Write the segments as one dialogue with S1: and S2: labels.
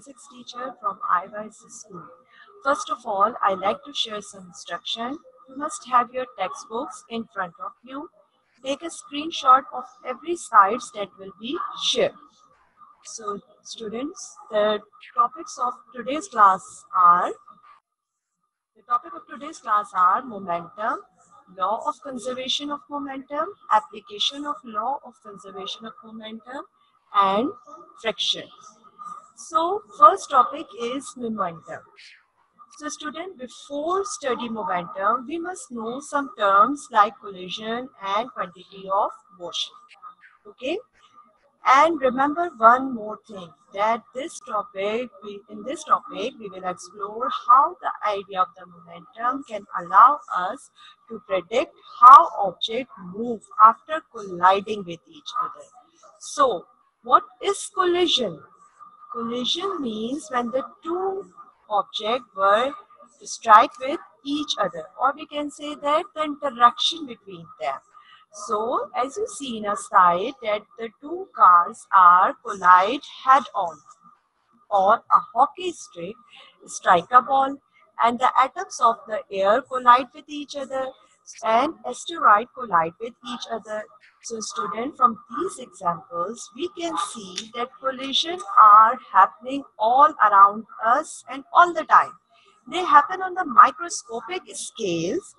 S1: physics teacher from iWise School. First of all, I like to share some instruction. You must have your textbooks in front of you. Take a screenshot of every slides that will be shared. So students, the topic of today's class are momentum, law of conservation of momentum, application of law of conservation of momentum, and friction. So first topic is momentum. So student, before study momentum, we must know some terms like collision and quantity of motion. Okay? And remember one more thing, that in this topic we will explore how the idea of the momentum can allow us to predict how objects move after colliding with each other. So what is collision? Collision means when the two objects were to strike with each other, or we can say that the interaction between them. So as you see in a slide that the two cars are collide head on, or a hockey stick strike a ball, and the atoms of the air collide with each other, and asteroid collide with each other. So student, from these examples we can see that collisions are happening all around us and all the time. They happen on the microscopic scales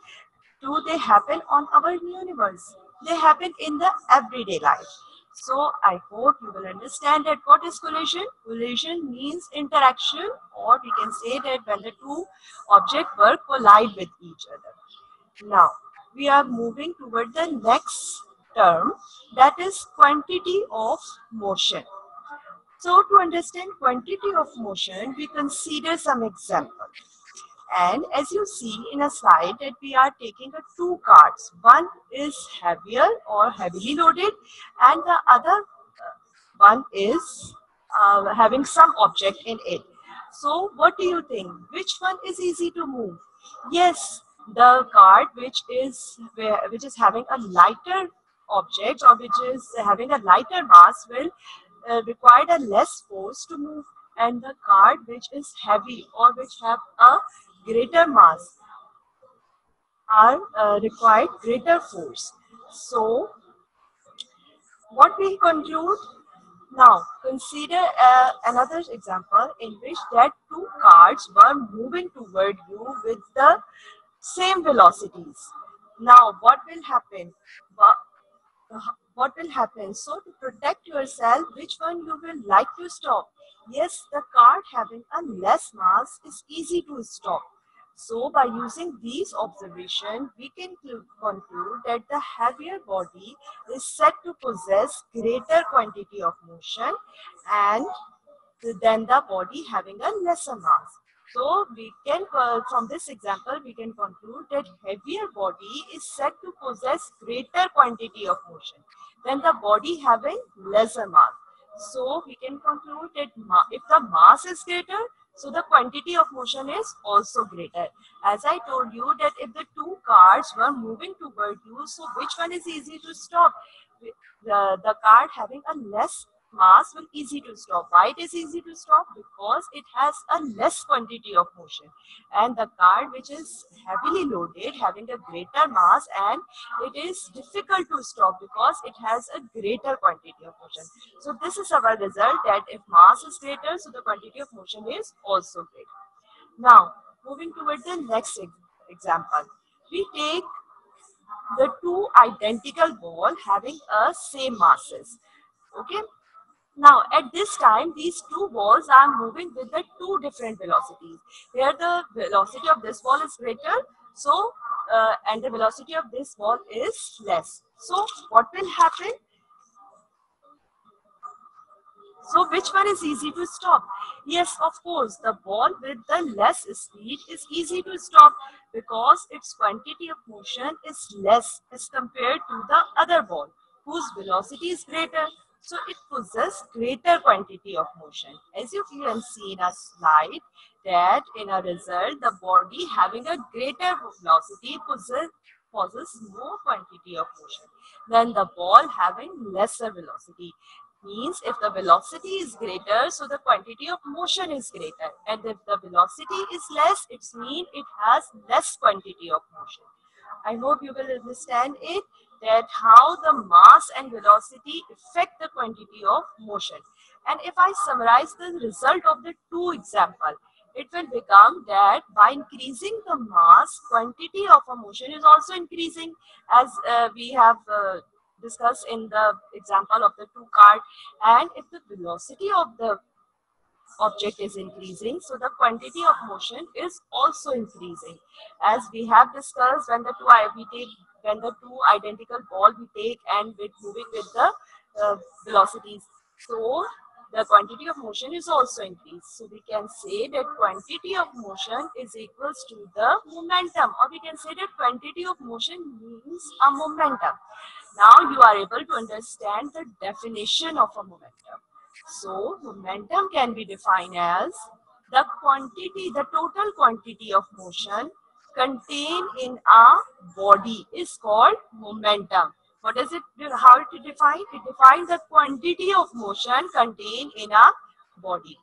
S1: do they happen on our universe. They happen in the everyday life. So I hope you will understand that what is collision. Collision means interaction, or we can say that when the two objects were collide with each other. Now we are moving toward the next term, that is quantity of motion. So to understand quantity of motion, we consider some examples. And as you see in a slide that we are taking two carts. One is heavier or heavily loaded, and the other one is having some object in it. So what do you think? Which one is easy to move? Yes, the cart which is having a lighter object, or which is having a lighter mass, will require a less force to move, and the cart which is heavy or which have a greater mass are required greater force. So what we conclude now, consider another example in which that two cars were moving toward you with the same velocities. Now what will happen? What will happen? So to protect yourself, which one you will like to stop? Yes, the cart having a less mass is easy to stop. So by using these observations, we can conclude that the heavier body is said to possess greater quantity of motion and than the body having a lesser mass. So we can, from this example, we can conclude that heavier body is said to possess greater quantity of motion than the body having lesser mass. So we can conclude that if the mass is greater, so the quantity of motion is also greater. As I told you that if the two cars were moving toward you, so which one is easy to stop? The car having a less mass will easy to stop. Why it is easy to stop? Because it has a less quantity of motion, and the car which is heavily loaded having a greater mass, and it is difficult to stop because it has a greater quantity of motion. So this is our result, that if mass is greater, so the quantity of motion is also greater. Now moving toward the next example, we take the two identical balls having a same masses. Okay, now at this time these two balls are moving with the two different velocities. Here the velocity of this ball is greater, so and the velocity of this ball is less. So what will happen? So which one is easy to stop? Yes, of course, the ball with the less speed is easy to stop because its quantity of motion is less as compared to the other ball whose velocity is greater. So it possesses greater quantity of motion. As you can see in a slide that in a result, the body having a greater velocity possesses more quantity of motion than the ball having lesser velocity. Means if the velocity is greater, so the quantity of motion is greater. And if the velocity is less, it means it has less quantity of motion. I hope you will understand it, that how the mass and velocity affect the quantity of motion. And if I summarize the result of the two example, it will become that by increasing the mass, quantity of a motion is also increasing, as we have discussed in the example of the two card. And if the velocity of the object is increasing, so the quantity of motion is also increasing. As we have discussed, when the two identical ball we take and with moving with the velocities, so the quantity of motion is also increased. So we can say that quantity of motion is equals to the momentum, or we can say that quantity of motion means a momentum. Now you are able to understand the definition of a momentum. So momentum can be defined as the total quantity of motion contained in a body is called momentum. What does it, how it define? It defines the quantity of motion contained in a body.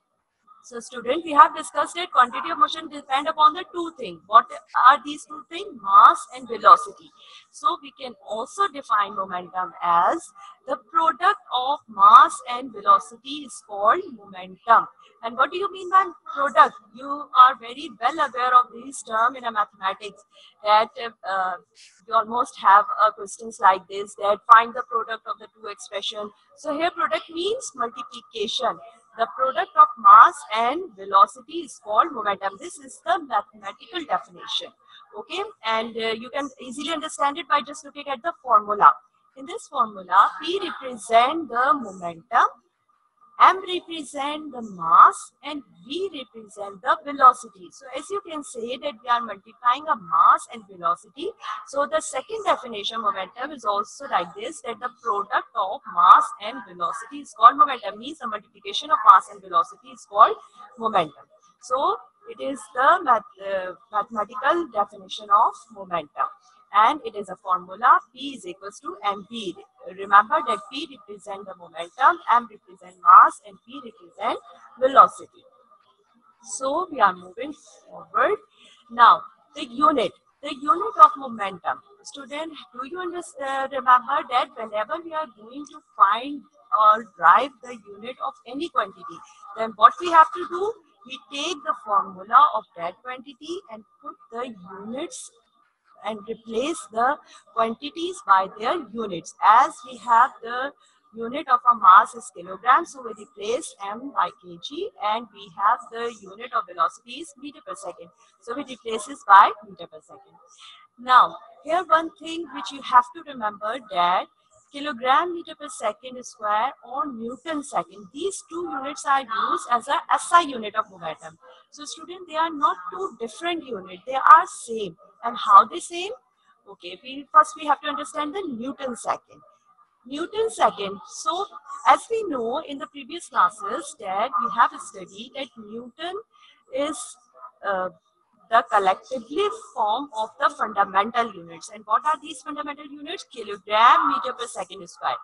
S1: So student, we have discussed it. Quantity of motion depend upon the two things. What are these two things? Mass and velocity. So we can also define momentum as the product of mass and velocity is called momentum. And what do you mean by product? You are very well aware of these terms in a mathematics, that you almost have questions like this, that find the product of the two expression. So here product means multiplication. The product of mass and velocity is called momentum. This is the mathematical definition. Okay, and you can easily understand it by just looking at the formula. In this formula, P represent the momentum, M represent the mass, and V represent the velocity. So as you can say that we are multiplying a mass and velocity. So the second definition momentum is also like this, that the product of mass and velocity is called momentum. Means the multiplication of mass and velocity is called momentum. So it is the mathematical definition of momentum. And it is a formula, P is equals to mv. Remember that P represent the momentum, M represent mass, and P represent velocity. So we are moving forward. Now the unit of momentum. Student, do you remember that whenever we are going to find or derive the unit of any quantity, then what we have to do? We take the formula of that quantity and put the units and replace the quantities by their units. As we have the unit of a mass is kilogram, so we replace m by kg, and we have the unit of velocity is meter per second, so we replace this by meter per second. Now here one thing which you have to remember, that kilogram meter per second square or Newton second, these two units are used as a SI unit of momentum. So student, they are not two different units, they are same. And how they same? Okay, first we have to understand the Newton second. Newton second. So as we know in the previous classes that we have studied that Newton is the collectively form of the fundamental units. And what are these fundamental units? Kilogram meter per second square.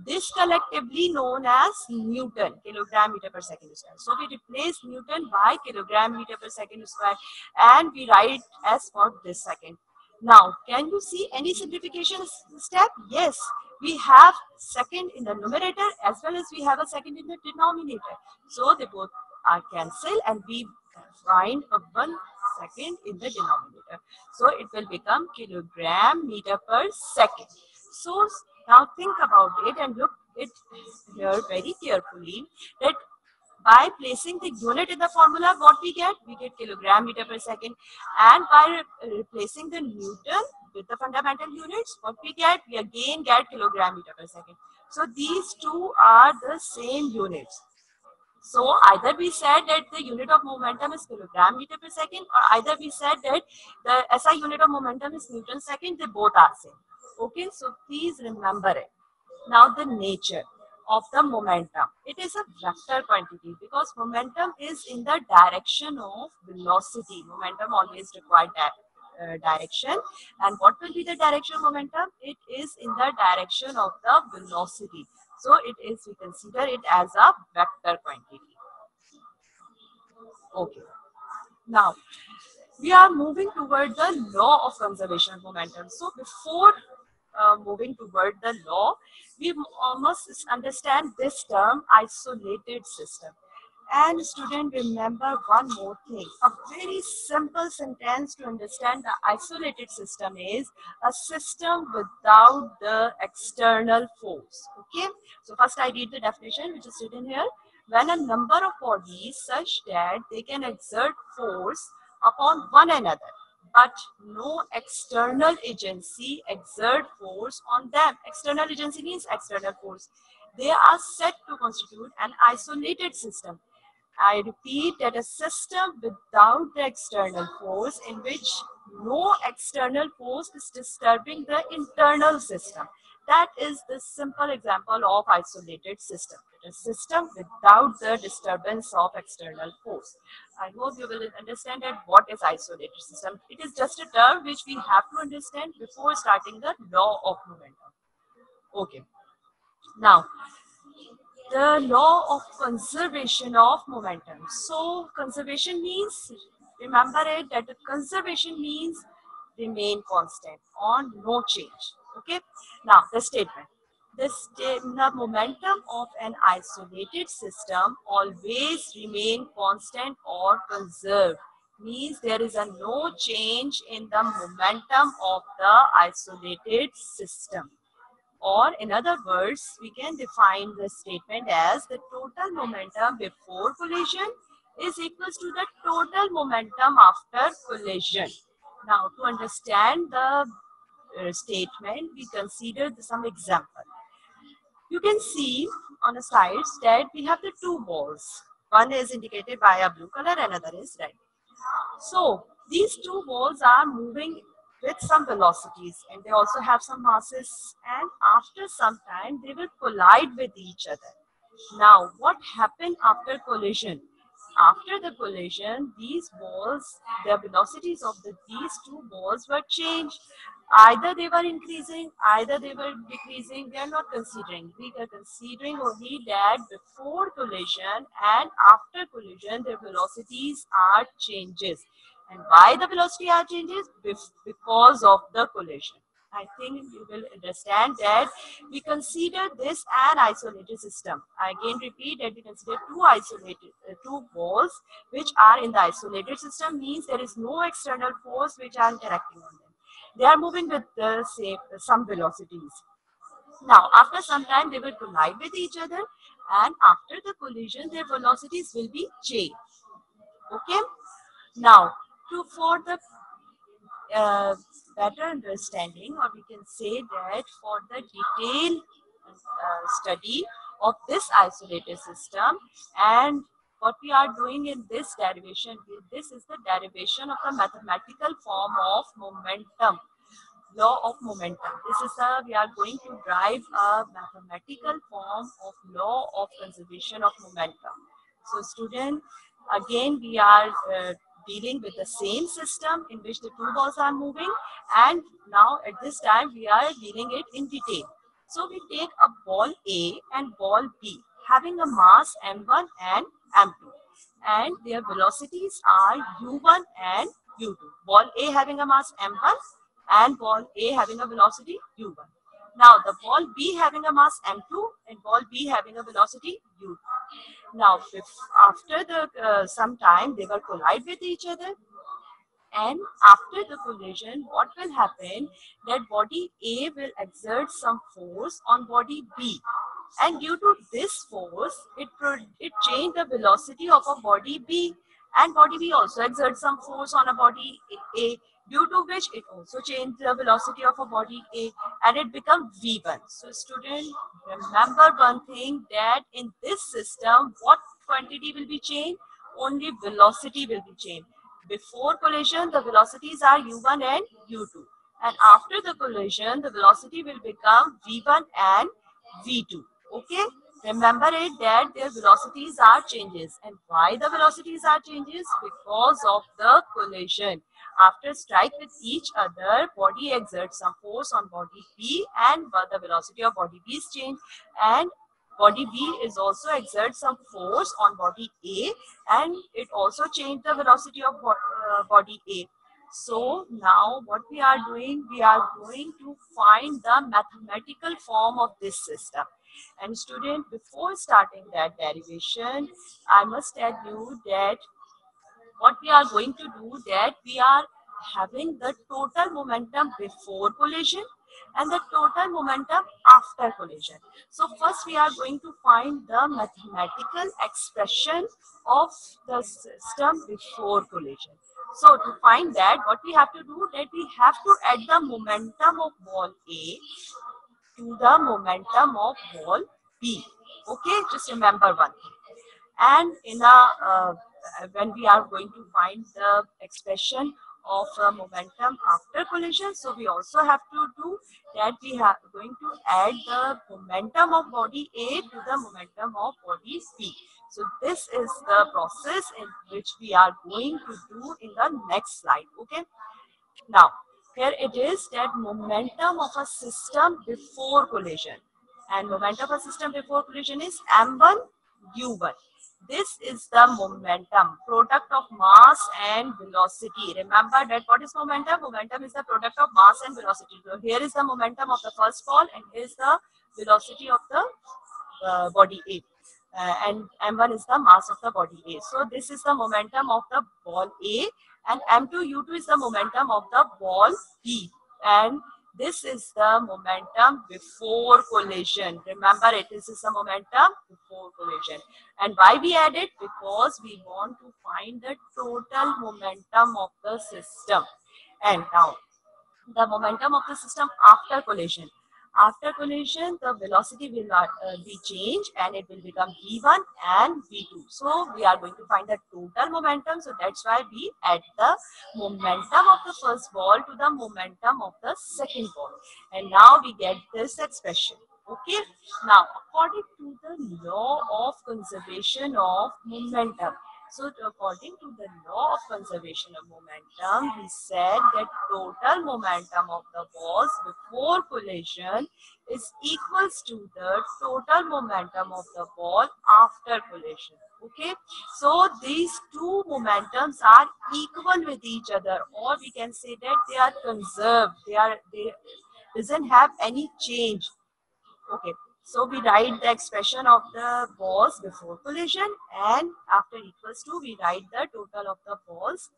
S1: This collectively known as Newton, kilogram meter per second square. So we replace Newton by kilogram meter per second square, and we write as for this second. Now, can you see any simplification step? Yes, we have second in the numerator as well as we have a second in the denominator. So they both are cancelled, and we find a 1 second in the denominator. So it will become kilogram meter per second. So now think about it and look it here very carefully, that by placing the unit in the formula, what we get? We get kilogram meter per second. And by replacing the Newton with the fundamental units, what we get? We again get kilogram meter per second. So these two are the same units. So either we said that the unit of momentum is kilogram meter per second, or either we said that the SI unit of momentum is Newton second. They both are same. Okay, so please remember it. Now the nature of the momentum. It is a vector quantity because momentum is in the direction of velocity. Momentum always requires that direction. And what will be the direction of momentum? It is in the direction of the velocity. So we consider it as a vector quantity. Okay. Now, we are moving toward the law of conservation of momentum. So before moving toward the law, we must understand this term, isolated system. And student, remember one more thing. A very simple sentence to understand the isolated system is a system without the external force. Okay. So first I read the definition which is written here. When a number of bodies such that they can exert force upon one another, but no external agency exert force on them. External agency means external force. They are said to constitute an isolated system. I repeat that a system without the external force in which no external force is disturbing the internal system. That is the simple example of isolated system. A system without the disturbance of external force. I hope you will understand that what is isolated system. It is just a term which we have to understand before starting the law of momentum. Okay. Now, the law of conservation of momentum. So conservation means, remember it, that the conservation means remain constant or no change. Okay. Now the statement. The momentum of an isolated system always remain constant or conserved. Means there is a no change in the momentum of the isolated system. Or in other words, we can define the statement as the total momentum before collision is equals to the total momentum after collision. Now, to understand the statement, we consider some example. You can see on the sides that we have the two balls. One is indicated by a blue color, another is red. So these two balls are moving with some velocities and they also have some masses, and after some time they will collide with each other. Now what happened after collision? After the collision, these balls, the velocities of these two balls were changed. Either they were increasing, either they were decreasing. We are not considering. We are considering only that before collision and after collision, their velocities are changes. And why the velocity are changes? Because of the collision. I think you will understand that we consider this an isolated system. I again repeat that we consider two balls which are in the isolated system, means there is no external force which are interacting on them. They are moving with the same some velocities. Now, after some time, they will collide with each other, and after the collision, their velocities will be changed. Okay. Now, for the better understanding, or we can say that for the detailed study of this isolated system, and what we are doing in this derivation, this is the derivation of the mathematical form of momentum, law of momentum. We are going to derive a mathematical form of law of conservation of momentum. So student, again we are dealing with the same system in which the two balls are moving, and now at this time we are dealing it in detail. So we take a ball A and ball B having a mass m1 and m2, and their velocities are u1 and u2. Ball A having a mass m1 and ball A having a velocity u1. Now the ball B having a mass m2 and ball B having a velocity u2. Now after the some time they will collide with each other, and after the collision what will happen, that body A will exert some force on body B, and due to this force it changed the velocity of a body B, and body B also exerts some force on a body A, due to which it also changed the velocity of a body A, and it becomes V1. So student, remember one thing, that in this system what quantity will be changed? Only velocity will be changed. Before collision, the velocities are u1 and u2. And after the collision, the velocity will become v1 and v2. Okay? Remember it that their velocities are changes. And why the velocities are changes? Because of the collision. After strike with each other, body exerts some force on body B, and the velocity of body B is changed. And body B is also exert some force on body A, and it also changed the velocity of body A. So now what we are doing, we are going to find the mathematical form of this system. And student, before starting that derivation, I must tell you that what we are going to do, that we are having the total momentum before collision and the total momentum after collision. So first we are going to find the mathematical expression of the system before collision. So to find that, what we have to do, that we have to add the momentum of ball A to the momentum of ball B. Okay, just remember one thing. And in a when we are going to find the expression of momentum after collision, so we also have to do that, we are going to add the momentum of body A to the momentum of body B. So this is the process in which we are going to do in the next slide. Okay, now, here it is, that momentum of a system before collision. And momentum of a system before collision is m1 u1. This is the momentum, product of mass and velocity. Remember that what is momentum? Momentum is the product of mass and velocity. So here is the momentum of the first ball, and here is the velocity of the body A. And m1 is the mass of the body A. So this is the momentum of the ball A, and m2 u2 is the momentum of the ball B, and this is the momentum before collision. Remember it, this is the momentum before collision. And why we add it? Because we want to find the total momentum of the system. And now the momentum of the system after collision. After collision, the velocity will be changed, and it will become v1 and v2. So we are going to find the total momentum. So that's why we add the momentum of the first ball to the momentum of the second ball. And now we get this expression. Okay. Now, according to the law of conservation of momentum, so according to the law of conservation of momentum, we said that total momentum of the balls before collision is equals to the total momentum of the ball after collision. Okay, so these two momentums are equal with each other, or we can say that they are conserved. They doesn't have any change. Okay, so we write the expression of the balls before collision, and after equals to, we write the total of the balls,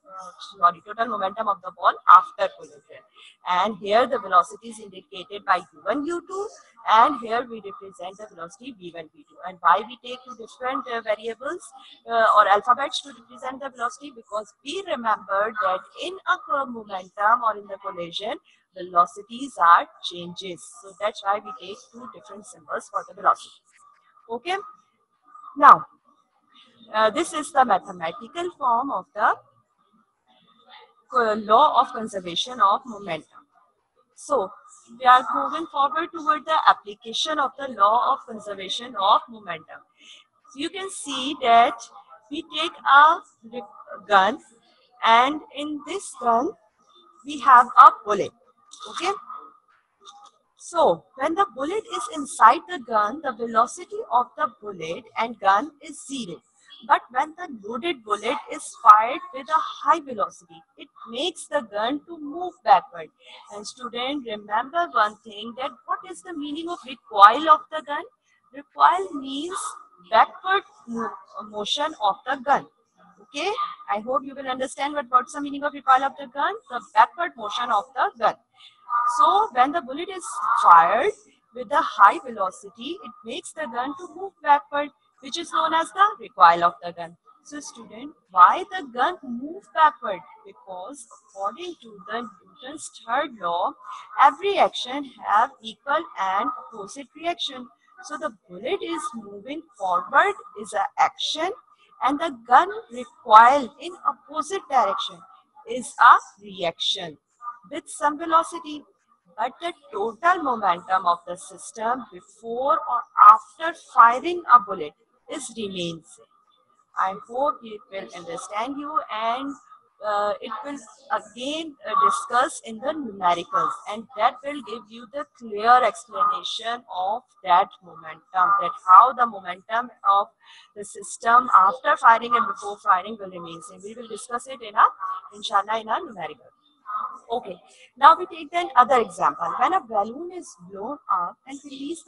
S1: total momentum of the ball after collision. And here the velocity is indicated by u1, u2, and here we represent the velocity v1, v2. And why we take two different variables or alphabets to represent the velocity? Because we remember that in a momentum or in the collision, velocities are changes. So that's why we take two different symbols for the velocity. Okay. Now, this is the mathematical form of the law of conservation of momentum. So, we are moving forward toward the application of the law of conservation of momentum. So, you can see that we take a gun, and in this gun, we have a bullet. Okay. So, when the bullet is inside the gun, the velocity of the bullet and gun is zero. But when the loaded bullet is fired with a high velocity, it makes the gun to move backward. And student, remember one thing, that what is the meaning of recoil of the gun? Recoil means backward motion of the gun. Okay, I hope you will understand what's the meaning of recoil of the gun, the backward motion of the gun. So when the bullet is fired with a high velocity, it makes the gun to move backward, which is known as the recoil of the gun. So student, why the gun move backward? Because according to the Newton's third law, every action have equal and opposite reaction. So the bullet is moving forward is an action, and the gun recoil in opposite direction is a reaction with some velocity. But the total momentum of the system before or after firing a bullet is remains same. I hope it will understand you, and it will again discuss in the numericals, and that will give you the clear explanation of that momentum, that how the momentum of the system after firing and before firing will remain same. We will discuss it in a inshallah in a numerical. Okay, now we take then other example. When a balloon is blown up and release,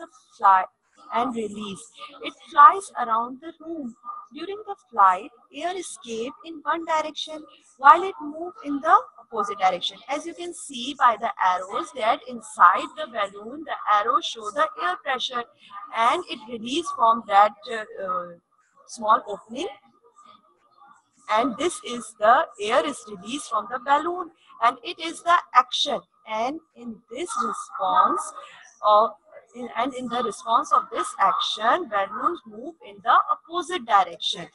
S1: it flies around the room. During the flight, air escape in one direction while it moves in the opposite direction. As you can see by the arrows that inside the balloon, the arrows show the air pressure and it release from that small opening, and this is the air is released from the balloon and it is the action, and in this response of in the response of this action balloons move in the opposite direction,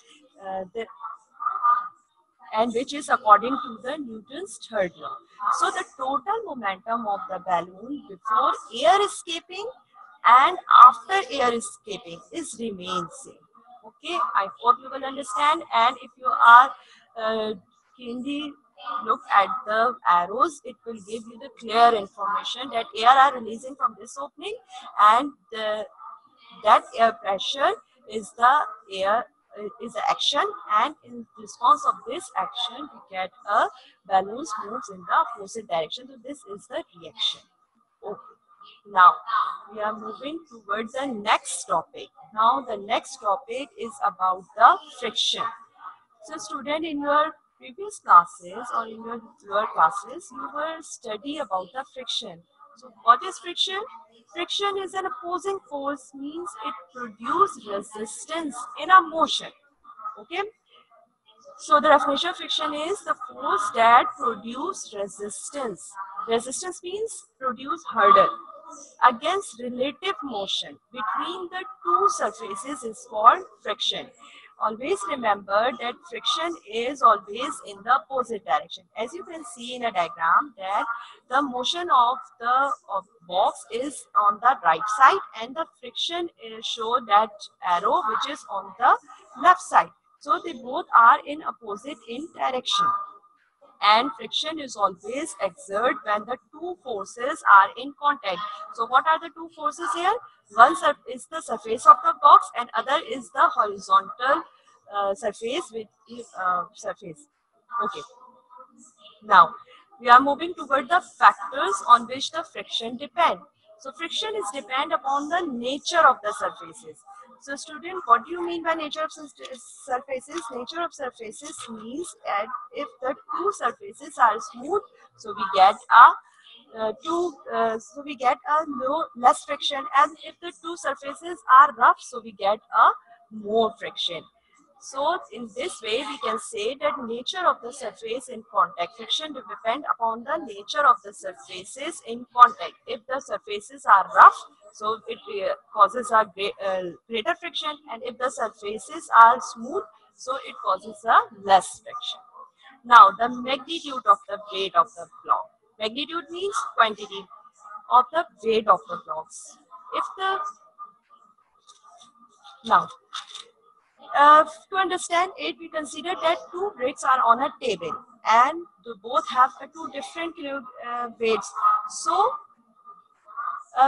S1: and which is according to the Newton's third law. So the total momentum of the balloon before air escaping and after air escaping is remains same. Okay, I hope you will understand. And if you are keenly look at the arrows, it will give you the clear information that air are releasing from this opening, and that air pressure is the air is the action, and in response of this action we get a balloons moves in the opposite direction. So this is the reaction. Okay. Now we are moving towards the next topic. Now the next topic is about the friction. So student, in your previous classes or in your classes, you will study about the friction. So what is friction? Friction is an opposing force, means it produces resistance in a motion. Okay. So the definition of friction is the force that produce resistance. Resistance means produce hurdle against relative motion between the two surfaces is called friction. Always remember that friction is always in the opposite direction. As you can see in a diagram that the motion of the box is on the right side and the friction is show that arrow which is on the left side. So they both are in opposite in direction. And friction is always exerted when the two forces are in contact. So what are the two forces here? One is the surface of the box and other is the horizontal surface with surface. Okay. Now we are moving toward the factors on which the friction depend. So friction is depend upon the nature of the surfaces. So student, what do you mean by nature of surfaces? Nature of surfaces means that if the two surfaces are smooth, so we get a less friction, and if the two surfaces are rough, so we get a more friction. So in this way, we can say that nature of the surface in contact. Friction will depend upon the nature of the surfaces in contact. If the surfaces are rough, so it causes a greater friction, and if the surfaces are smooth, so it causes a less friction. Now, the magnitude of the weight of the block. Magnitude means quantity of the weight of the blocks. If the now to understand it, we consider that two bricks are on a table and they both have two different weights. So,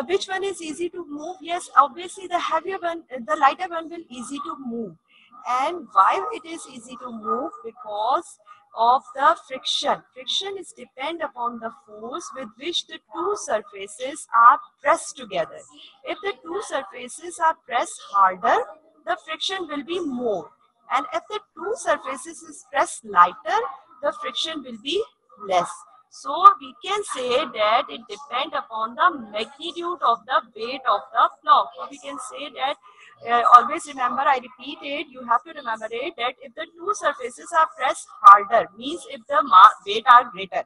S1: which one is easy to move? Yes, obviously the heavier one, the lighter one will easy to move. And why it is easy to move? Because of the friction. Friction is depend upon the force with which the two surfaces are pressed together. If the two surfaces are pressed harder, the friction will be more. And if the two surfaces is pressed lighter, the friction will be less. So we can say that it depends upon the magnitude of the weight of the block. So we can say that always remember, I repeat it, you have to remember it, that if the two surfaces are pressed harder, means if the weight are greater,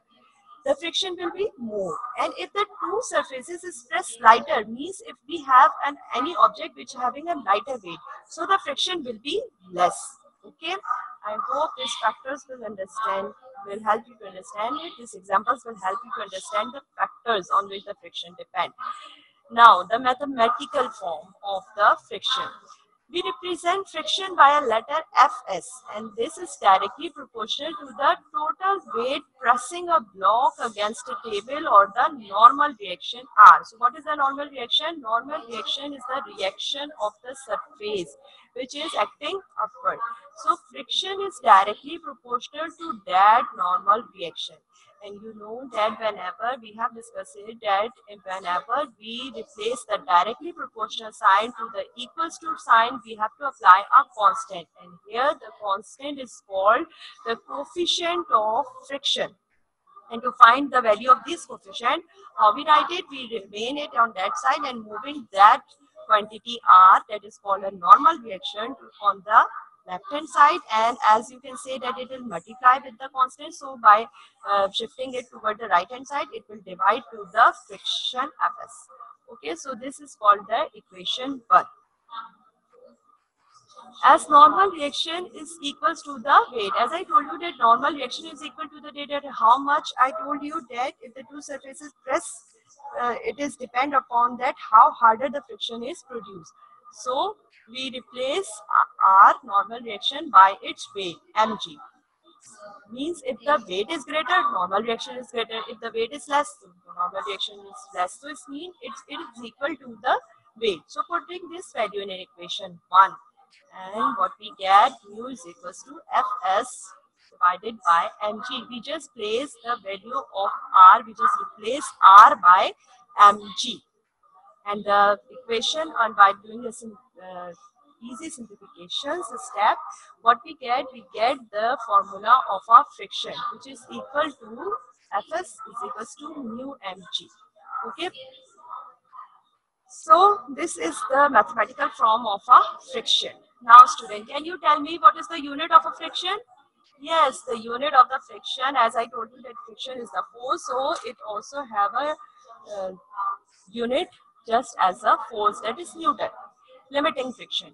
S1: the friction will be more. And if the two surfaces is pressed lighter, means if we have any object which having a lighter weight, so the friction will be less. Okay, I hope these factors will help you to understand it. These examples will help you to understand the factors on which the friction depend. Now, the mathematical form of the friction. We represent friction by a letter Fs, and this is directly proportional to the total weight pressing a block against a table or the normal reaction R. So what is the normal reaction? Normal reaction is the reaction of the surface which is acting upward. So friction is directly proportional to that normal reaction. And you know that whenever we have discussed it, that whenever we replace the directly proportional sign to the equals to sign, we have to apply a constant. And here the constant is called the coefficient of friction. And to find the value of this coefficient, how we write it? We remain it on that side and moving that quantity R, that is called a normal reaction, on the left hand side, and as you can say that it will multiply with the constant, so by shifting it toward the right hand side, it will divide to the friction Fs. Okay, so this is called the equation 1. As normal reaction is equals to the weight. As I told you that normal reaction is equal to the weight, at how much I told you that if the two surfaces press, it is depend upon that how harder the friction is produced. So we replace our normal reaction by its weight, mg. Means if the weight is greater, normal reaction is greater. If the weight is less, normal reaction is less. So it means it is equal to the weight. So putting this value in equation 1, and what we get, mu is equals to Fs divided by mg. We just place the value of R, we just replace R by mg. And the equation, and by doing this easy simplifications step, what we get the formula of our friction, which is equal to Fs is equals to mu mg. Okay, so this is the mathematical form of a friction. Now student, can you tell me what is the unit of a friction? Yes, the unit of the friction, as I told you that friction is the force, so it also have a unit just as a force, that is Newton. Limiting friction.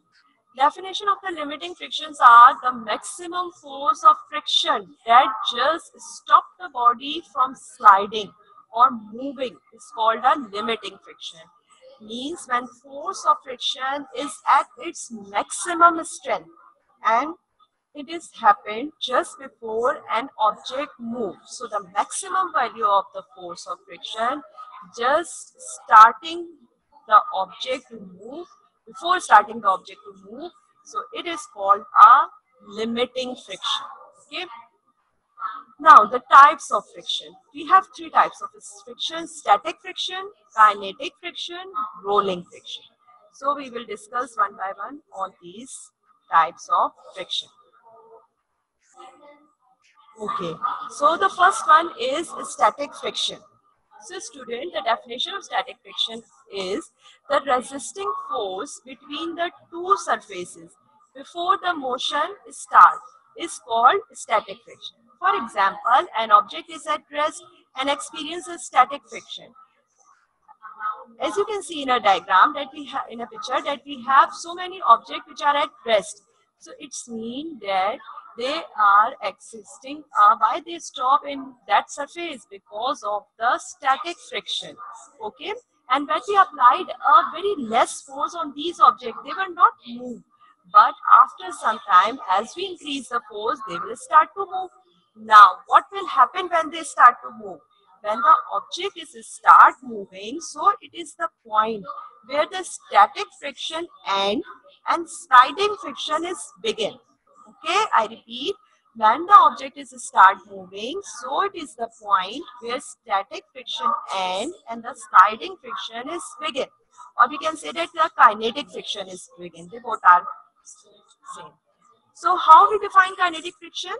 S1: Definition of the limiting frictions are the maximum force of friction that just stop the body from sliding or moving is called a limiting friction. Means when force of friction is at its maximum strength and it is happened just before an object moves. So the maximum value of the force of friction just starting the object to move, before starting the object to move. So it is called a limiting friction. Okay. Now the types of friction. We have three types of friction: static friction, kinetic friction, rolling friction. So we will discuss one by one all these types of friction. Okay, so the first one is static friction. So student, the definition of static friction is the resisting force between the two surfaces before the motion starts is called static friction. For example, an object is at rest and experiences static friction. As you can see in a diagram that we have in a picture, that we have so many objects which are at rest. So it's mean that they are existing, why they stop in that surface? Because of the static friction. Okay, and when we applied a very less force on these objects, they will not move, but after some time, as we increase the force, they will start to move. Now what will happen when they start to move? When the object is start moving, so it is the point where the static friction end and sliding friction is begin. Okay, I repeat, when the object is start moving, so it is the point where static friction end and the sliding friction is begin, or we can say that the kinetic friction is begin. They both are same. So how we define kinetic friction?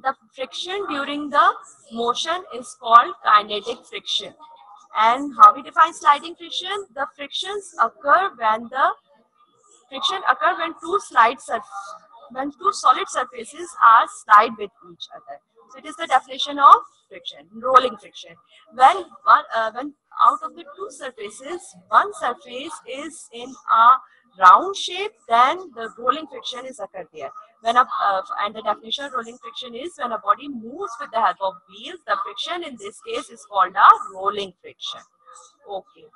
S1: The friction during the motion is called kinetic friction. And how we define sliding friction? The frictions occur when when two solid surfaces are slide with each other. So it is the definition of friction, rolling friction. When out of the two surfaces, one surface is in a round shape, then the rolling friction is occurred there. And the definition of rolling friction is when a body moves with the help of wheels, the friction in this case is called a rolling friction. Okay.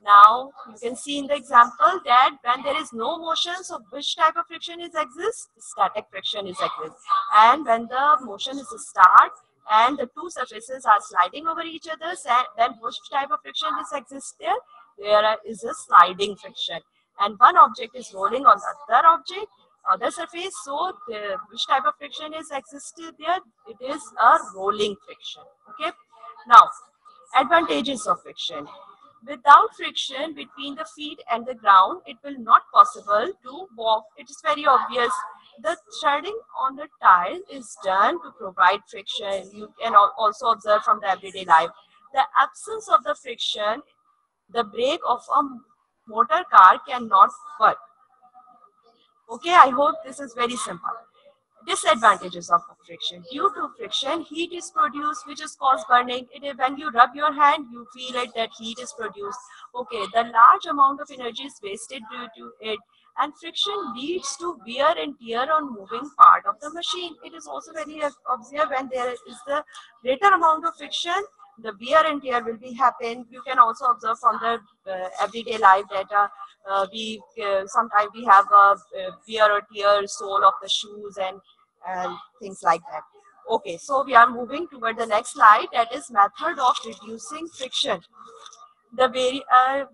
S1: Now you can see in the example that when there is no motion, so which type of friction is exists? Static friction is exists. And when the motion is start and the two surfaces are sliding over each other, then which type of friction is exists there? There is a sliding friction. And one object is rolling on the other surface. So which type of friction is existed there? It is a rolling friction. Okay. Now, advantages of friction. Without friction between the feet and the ground, it will not possible to walk. It is very obvious. The treading on the tile is done to provide friction. You can also observe from the everyday life. The absence of the friction, the brake of a motor car cannot work. Okay, I hope this is very simple. Disadvantages of friction. Due to friction, heat is produced, which is cause burning. When you rub your hand, you feel it that heat is produced. Okay, the large amount of energy is wasted due to it. And friction leads to wear and tear on moving part of the machine. It is also very obvious when there is the greater amount of friction, the wear and tear will be happen. You can also observe from the everyday life data. We sometimes we have a wear or tear sole of the shoes and things like that. Okay, so we are moving toward the next slide, that is method of reducing friction. The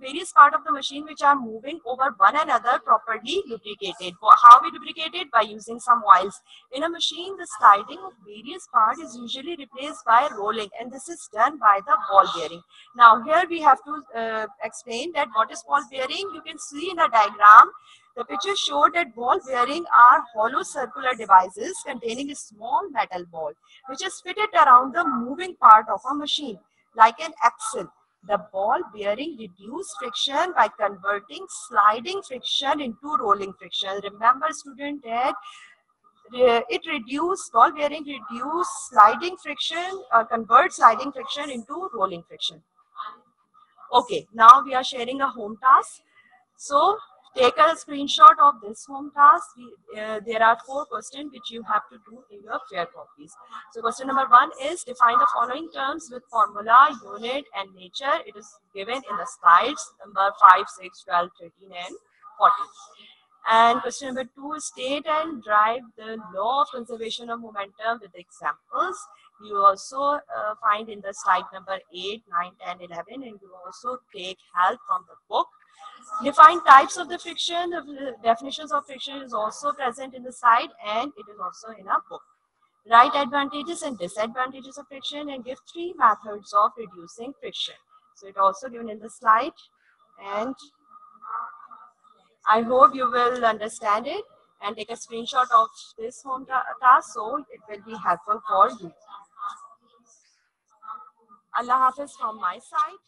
S1: various part of the machine which are moving over one another properly lubricated. How we lubricate it? By using some oils. In a machine, the sliding of various parts is usually replaced by rolling, and this is done by the ball bearing. Now here we have to explain that what is ball bearing. You can see in the diagram, the picture showed that ball bearing are hollow circular devices containing a small metal ball which is fitted around the moving part of a machine like an axle. The ball bearing reduce friction by converting sliding friction into rolling friction. Remember student that it reduce ball bearing reduce sliding friction convert sliding friction into rolling friction. Okay, now we are sharing a home task. So take a screenshot of this home task. There are 4 questions which you have to do in your fair copies. So question number 1 is define the following terms with formula, unit and nature. It is given in the slides number 5, 6, 12, 13 and 14. And question number 2 is state and drive the law of conservation of momentum with examples. You also find in the slide number 8, 9, 10, 11 and you also take help from the book. Define types of the friction. The definitions of friction is also present in the slide and it is also in a book. Write advantages and disadvantages of friction and give 3 methods of reducing friction. So it also given in the slide and I hope you will understand it and take a screenshot of this home task so it will be helpful for you. Allah Hafiz from my side.